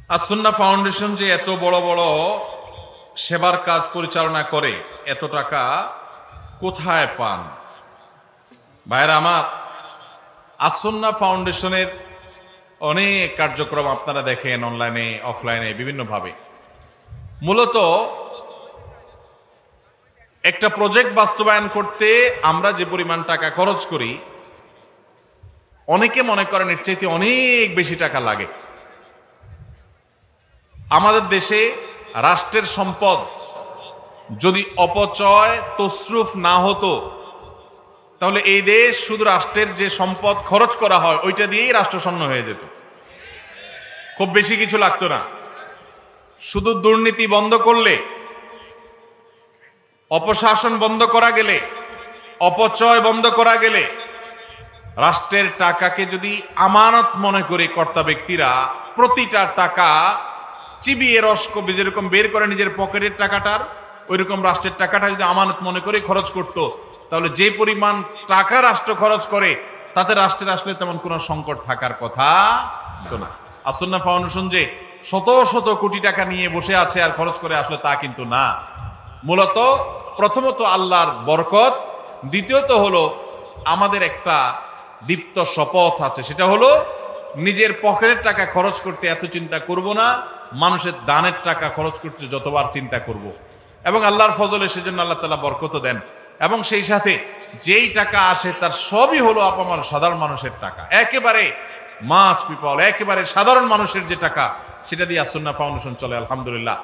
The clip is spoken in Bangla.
আসুন্নাহ ফাউন্ডেশন যে এত বড় বড় সেবার কাজ পরিচালনা করে, এত টাকা কোথায় পান? ভাইরা আমার, আসুন্নাহ ফাউন্ডেশনের অনেক কার্যক্রম আপনারা দেখেন অনলাইনে, অফলাইনে, বিভিন্নভাবে। মূলত একটা প্রজেক্ট বাস্তবায়ন করতে আমরা যে পরিমাণ টাকা খরচ করি, অনেকে মনে করেন এর চাইতে অনেক বেশি টাকা লাগে। আমাদের দেশে রাষ্ট্রের সম্পদ যদি অপচয় তসরুফ না হতো, তাহলে এই দেশ শুধু রাষ্ট্রের যে সম্পদ খরচ করা হয় ওইটা দিয়েই রাষ্ট্রশূন্য হয়ে যেত, খুব বেশি কিছু লাগতো না। শুধু দুর্নীতি বন্ধ করলে, অপশাসন বন্ধ করা গেলে, অপচয় বন্ধ করা গেলে, রাষ্ট্রের টাকাকে যদি আমানত মনে করে কর্তা ব্যক্তিরা প্রতিটা টাকা চিবিয়ে রস যেরকম বের করে নিজের পকেটের টাকাটার, ওইরকম রাষ্ট্রের টাকাটা যদি আমানত মনে করে খরচ করত, তাহলে যে পরিমাণ টাকা রাষ্ট্র খরচ করে তাতে রাষ্ট্রের আসলে তেমন কোনো সংকট থাকার কথা তো না। আসুন্নাহ ফাউন্ডেশন যে শত শত কোটি টাকা নিয়ে বসে আছে আর খরচ করে আসলে তা কিন্তু না। মূলত প্রথমত আল্লাহর বরকত, দ্বিতীয়ত হলো আমাদের একটা দীপ্ত শপথ আছে, সেটা হলো নিজের পকেটের টাকা খরচ করতে এত চিন্তা করব না, মানুষের দানের টাকা খরচ করতে যতবার চিন্তা করব। এবং আল্লাহর ফজলে সেজন্য আল্লাহ তাআলা বরকত দেন। এবং সেই সাথে যেই টাকা আসে তার সবই হলো আপামর সাধারণ মানুষের টাকা, একেবারে মাছ পিপল, একেবারে সাধারণ মানুষের যে টাকা, সেটা দিয়ে আসুন্নাহ ফাউন্ডেশন চলে, আলহামদুলিল্লাহ।